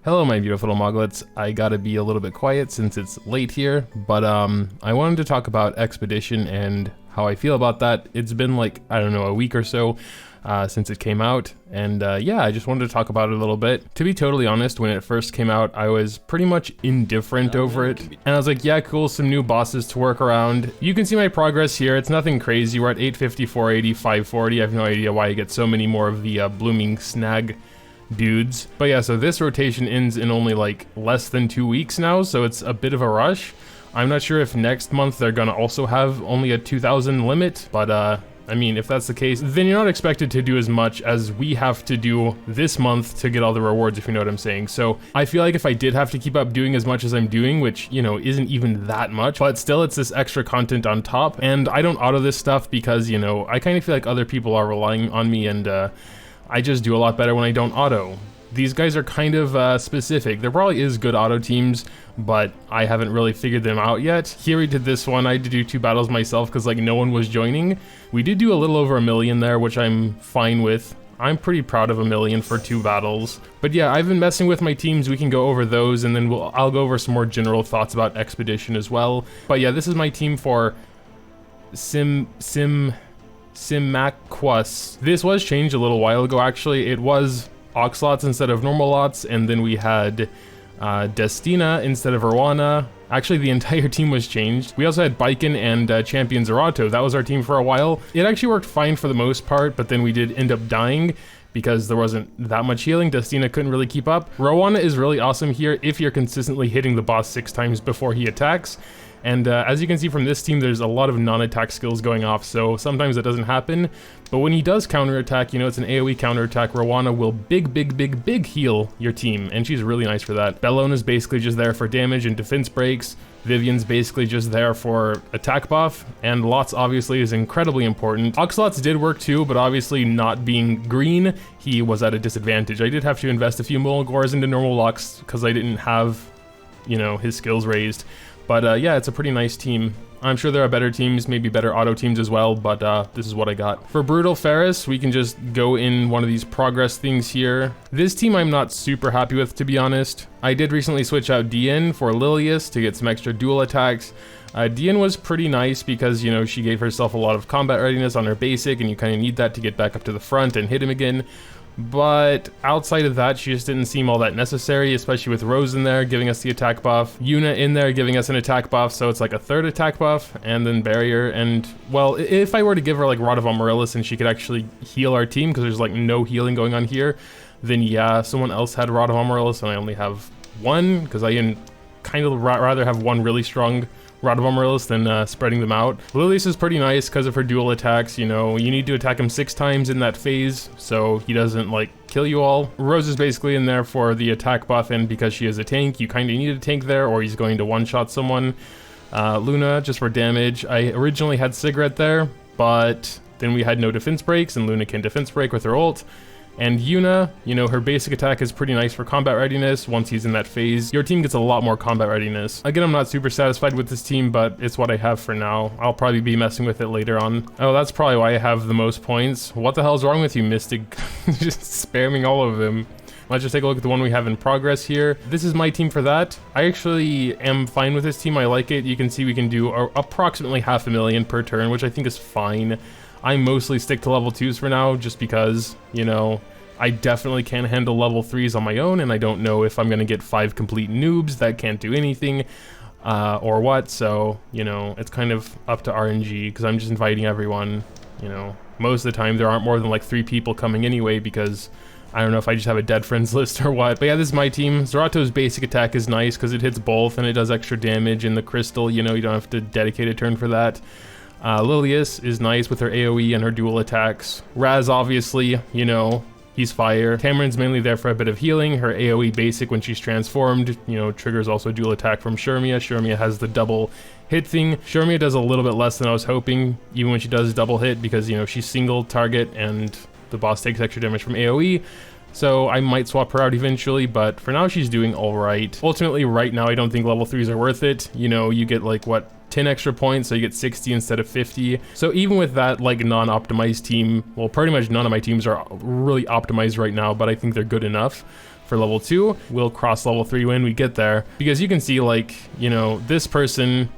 Hello my beautiful little moglets. I gotta be a little bit quiet since it's late here, but I wanted to talk about Expedition and how I feel about that. It's been like, I don't know, a week or so since it came out, and yeah, I just wanted to talk about it a little bit. To be totally honest, when it first came out, I was pretty much indifferent over it, and I was like, yeah, cool, some new bosses to work around. You can see my progress here. It's nothing crazy. We're at 850, 480, 540. I have no idea why I get so many more of the blooming snag dudes. But yeah, so this rotation ends in only like less than 2 weeks now, so it's a bit of a rush. I'm not sure if next month they're gonna also have only a 2,000 limit, but I mean, if that's the case, then you're not expected to do as much as we have to do this month to get all the rewards, if you know what I'm saying. So I feel like if I did have to keep up doing as much as I'm doing, which, you know, isn't even that much, but still it's this extra content on top. And I don't auto this stuff because, you know, I kind of feel like other people are relying on me, and I just do a lot better when I don't auto. These guys are kind of specific. There probably is good auto teams, but I haven't really figured them out yet. Here we did this one. I had to do 2 battles myself because like no one was joining. We did do a little over 1 million there, which I'm fine with. I'm pretty proud of 1 million for 2 battles. But yeah, I've been messing with my teams. We can go over those, and then I'll go over some more general thoughts about Expedition as well. But yeah, this is my team for Simmaquas. This was changed a little while ago, actually. It was Oxlots instead of normal lots, and then we had Destina instead of Rowana. Actually, the entire team was changed. We also had Biken and Champion Zerato. That was our team for a while. It actually worked fine for the most part, but then we did end up dying because there wasn't that much healing. Destina couldn't really keep up. Rowana is really awesome here if you're consistently hitting the boss 6 times before he attacks. And as you can see from this team, there's a lot of non-attack skills going off, so sometimes that doesn't happen. But when he does counterattack, you know, it's an AoE counterattack, Rowana will big heal your team, and she's really nice for that. Bellona's basically just there for damage and defense breaks. Vivian's basically just there for attack buff, and Lots obviously is incredibly important. Oxlots did work too, but obviously not being green, he was at a disadvantage. I did have to invest a few Mulgores into normal Lux because I didn't have, you know, his skills raised. But yeah, it's a pretty nice team. I'm sure there are better teams, maybe better auto teams as well, but this is what I got. For Brutal Ferris, we can just go in one of these progress things here. This team I'm not super happy with, to be honest. I did recently switch out Dian for Lilius to get some extra dual attacks. Dian was pretty nice because, you know, she gave herself a lot of combat readiness on her basic, and you kind of need that to get back up to the front and hit him again. But outside of that, she just didn't seem all that necessary, especially with Rose in there giving us the attack buff, Yuna in there giving us an attack buff, so it's like a 3rd attack buff, and then Barrier. And well, if I were to give her like Rod of Amaryllis and she could actually heal our team, because there's like no healing going on here, then yeah, someone else had Rod of Amaryllis and I only have 1, because I kind of rather have 1 really strong Rod of Amaryllis than spreading them out. Lilius is pretty nice because of her dual attacks. You know, you need to attack him 6 times in that phase so he doesn't like kill you all. Rose is basically in there for the attack buff, and because she is a tank, you kind of need a tank there or he's going to one-shot someone. Luna just for damage. I originally had Cigarette there, but then we had no defense breaks, and Luna can defense break with her ult. And Yuna, you know, her basic attack is pretty nice for combat readiness. Once he's in that phase, your team gets a lot more combat readiness. Again, I'm not super satisfied with this team, but it's what I have for now. I'll probably be messing with it later on. Oh, that's probably why I have the most points. What the hell's wrong with you, Mystic? Just spamming all of them. Let's just take a look at the one we have in progress here. This is my team for that. I actually am fine with this team. I like it. You can see we can do approximately 500,000 per turn, which I think is fine. I mostly stick to level 2s for now, just because, you know, I definitely can't handle level 3s on my own, and I don't know if I'm gonna get 5 complete noobs that can't do anything, or what, so, you know, it's kind of up to RNG, because I'm just inviting everyone, you know. Most of the time, there aren't more than like 3 people coming anyway, because I don't know if I just have a dead friends list or what. But yeah, this is my team. Zerato's basic attack is nice, because it hits both, and it does extra damage in the crystal, you know, you don't have to dedicate a turn for that. Lilius is nice with her AoE and her dual attacks. Raz, obviously, you know, he's fire. Cameron's mainly there for a bit of healing. Her AoE basic when she's transformed, you know, triggers also dual attack from Shermia. Shermia has the double hit thing. Shermia does a little bit less than I was hoping, even when she does double hit, because, you know, she's single target and the boss takes extra damage from AoE. So I might swap her out eventually, but for now she's doing alright. Ultimately, right now, I don't think level 3s are worth it. You know, you get like, what, 10 extra points, so you get 60 instead of 50. So even with that like non-optimized team, well, pretty much none of my teams are really optimized right now, but I think they're good enough. for level 2. We'll cross level 3 when we get there. Because you can see, like, you know, this person,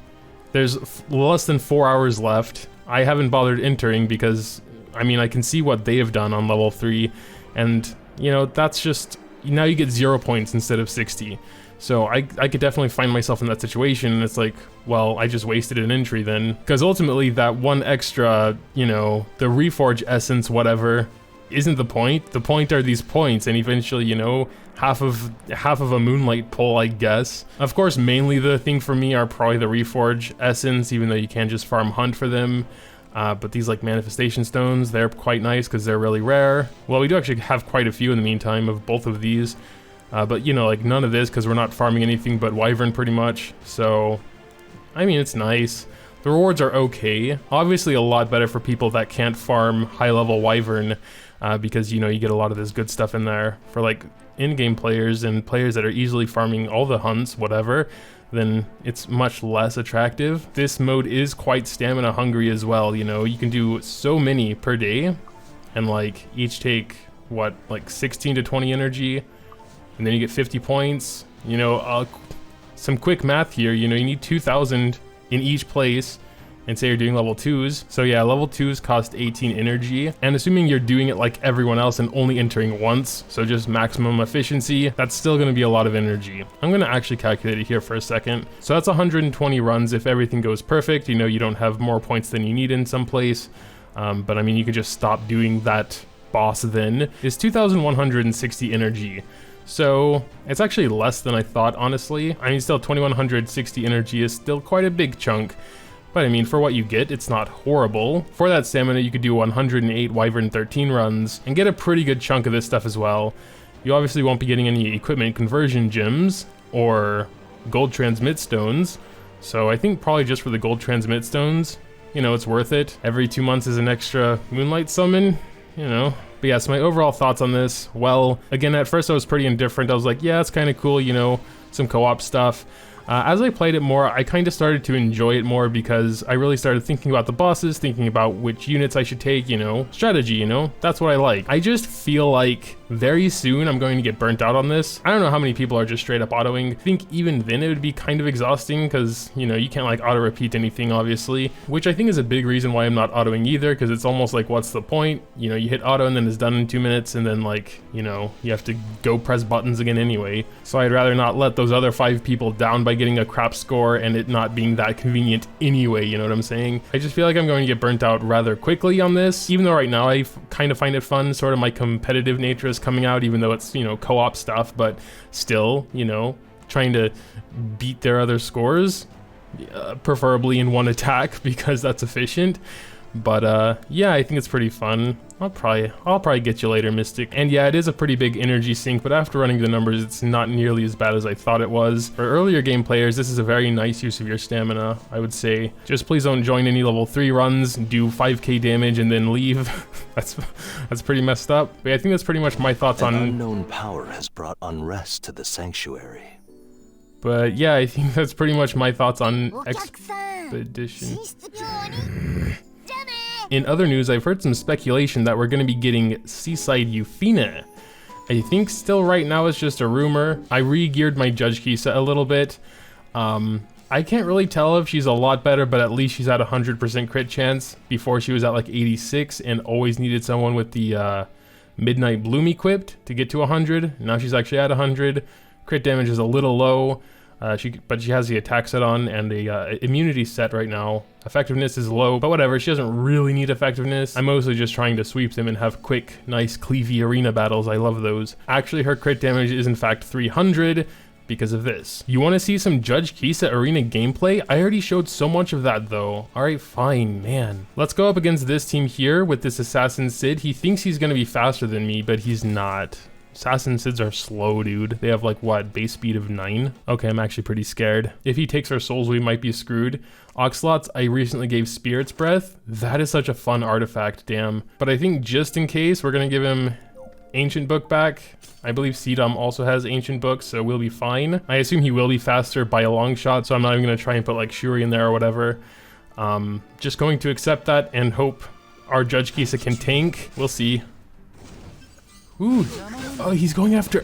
there's less than 4 hours left. I haven't bothered entering because, I mean, I can see what they have done on level 3. And, you know, that's just, now you get 0 points instead of 60. So I could definitely find myself in that situation, and it's like, well, I just wasted an entry then. Because ultimately that one extra, you know, the Reforge essence, whatever, isn't the point. The point are these points, and eventually, you know, half of a Moonlight pull, I guess. Of course, mainly the thing for me are probably the Reforge essence, even though you can just farm hunt for them. But these like manifestation stones, they're quite nice because they're really rare. Well, we do actually have quite a few in the meantime of both of these. But you know, like none of this because we're not farming anything but Wyvern pretty much. So, I mean, it's nice. The rewards are okay. Obviously a lot better for people that can't farm high level Wyvern because, you know, you get a lot of this good stuff in there. For like in-game players and players that are easily farming all the hunts, whatever, then it's much less attractive. This mode is quite stamina hungry as well, you know. You can do so many per day and like each take, what, like 16 to 20 energy. And then you get 50 points, you know, some quick math here, you know, you need 2,000 in each place, and say you're doing level 2s. So yeah, level 2s cost 18 energy, and assuming you're doing it like everyone else and only entering once, so just maximum efficiency, that's still gonna be a lot of energy. I'm gonna actually calculate it here for a second. So that's 120 runs if everything goes perfect, you know, you don't have more points than you need in some place, but I mean, you could just stop doing that boss then. Is 2,160 energy. So it's actually less than I thought, honestly. I mean, still 2,160 energy is still quite a big chunk, but I mean, for what you get, it's not horrible. For that stamina, you could do 108 Wyvern 13 runs and get a pretty good chunk of this stuff as well. You obviously won't be getting any equipment conversion gems or gold transmit stones, so I think probably just for the gold transmit stones, you know, it's worth it. Every 2 months is an extra Moonlight summon, you know. But yeah, so my overall thoughts on this, well, again, at first I was pretty indifferent. I was like, yeah, it's kind of cool, you know, some co-op stuff. As I played it more, I kind of started to enjoy it more because I really started thinking about the bosses, thinking about which units I should take, you know, strategy, you know, that's what I like. I just feel like very soon I'm going to get burnt out on this. I don't know how many people are just straight up autoing. I think even then it would be kind of exhausting because, you know, you can't like auto repeat anything, obviously, which I think is a big reason why I'm not autoing either, because it's almost like, what's the point? You know, you hit auto and then it's done in 2 minutes, and then like, you know, you have to go press buttons again anyway. So I'd rather not let those other 5 people down by getting a crap score and it not being that convenient anyway, you know what I'm saying? I just feel like I'm going to get burnt out rather quickly on this, even though right now I kind of find it fun. Sort of my competitive nature is coming out, even though it's, you know, co-op stuff, but still, you know, trying to beat their other scores, preferably in one attack because that's efficient. But yeah, I think it's pretty fun. I'll probably get you later, Mystic. And yeah, it is a pretty big energy sink, but after running the numbers, it's not nearly as bad as I thought it was. For earlier game players, this is a very nice use of your stamina, I would say. Just please don't join any level 3 runs, do 5k damage, and then leave. that's pretty messed up. But yeah, I think that's pretty much my thoughts on... An unknown power has brought unrest to the sanctuary. But yeah, I think that's pretty much my thoughts on Expedition. In other news, I've heard some speculation that we're going to be getting Seaside Euphina. I think still right now it's just a rumor. I re-geared my Judge Key set a little bit. I can't really tell if she's a lot better, but at least she's at 100% crit chance. Before she was at like 86 and always needed someone with the Midnight Bloom equipped to get to 100. Now she's actually at 100. Crit damage is a little low. But she has the attack set on and the immunity set right now. Effectiveness is low, but whatever, she doesn't really need effectiveness. I'm mostly just trying to sweep them and have quick, nice, cleavy arena battles. I love those. Actually, her crit damage is in fact 300 because of this. You want to see some Judge Kisa arena gameplay? I already showed so much of that though. Alright, fine, man. Let's go up against this team here with this Assassin Sid. He thinks he's going to be faster than me, but he's not. Assassin Sids are slow, dude. They have like, what, base speed of 9? Okay, I'm actually pretty scared. If he takes our souls, we might be screwed. Oxlots, I recently gave Spirit's Breath. That is such a fun artifact, damn. But I think just in case, we're gonna give him Ancient Book back. I believe Cdom also has Ancient Book, so we'll be fine. I assume he will be faster by a long shot, so I'm not even gonna try and put like Shuri in there or whatever. Just going to accept that and hope our Judge Kisa can tank. We'll see. Ooh, oh, he's going after...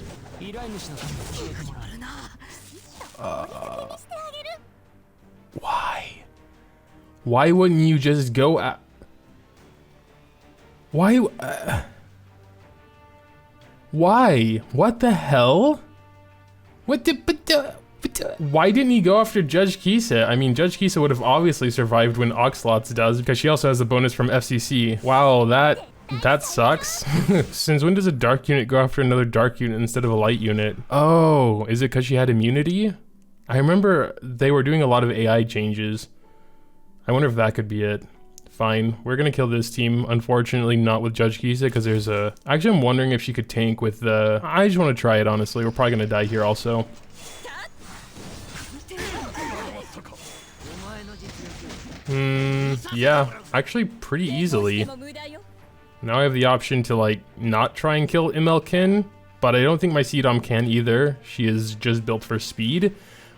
Why? Why wouldn't you just go at... Why? Why? What the hell? What the... Why didn't he go after Judge Kisa? I mean, Judge Kisa would have obviously survived when Oxlots does, because she also has a bonus from FCC. Wow, that sucks. Since when does a dark unit go after another dark unit instead of a light unit? Oh, is it because she had immunity? I remember they were doing a lot of AI changes. I wonder if that could be it. Fine, we're gonna kill this team. Unfortunately, not with Judge Kisa, because there's a... Actually, I'm wondering if she could tank with the... I just want to try it, honestly. We're probably gonna die here also. Yeah, actually pretty easily. Now I have the option to, like, not try and kill MLkin, but I don't think my C-Dom can either. She is just built for speed,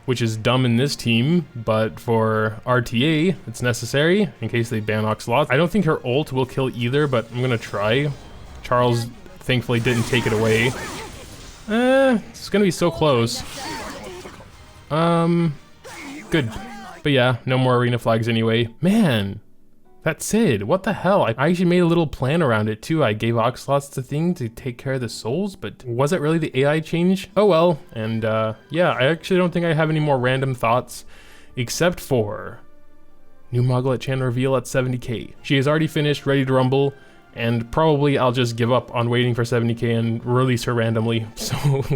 which is dumb in this team, but for RTA, it's necessary in case they ban Oxlots. I don't think her ult will kill either, but I'm gonna try. Charles thankfully didn't take it away. It's gonna be so close. Good. But yeah, no more arena flags anyway. Man, that Sid, what the hell? I actually made a little plan around it too. I gave Oxlots the thing to take care of the souls, but was it really the AI change? Oh well, and yeah, I actually don't think I have any more random thoughts, except for new Moglet Chan reveal at 70k. She is already finished, ready to rumble, and probably I'll just give up on waiting for 70k and release her randomly, so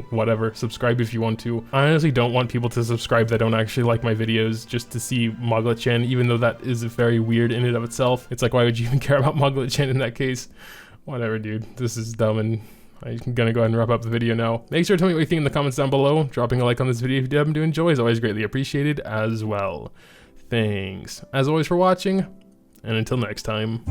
whatever, subscribe if you want to. I honestly don't want people to subscribe that don't actually like my videos just to see Moglet Chan, even though that is very weird in and of itself. It's like, why would you even care about Moglet Chan in that case? Whatever, dude, this is dumb, and I'm gonna go ahead and wrap up the video now. Make sure to tell me what you think in the comments down below. Dropping a like on this video if you happen to enjoy is always greatly appreciated as well. Thanks, as always, for watching, and until next time.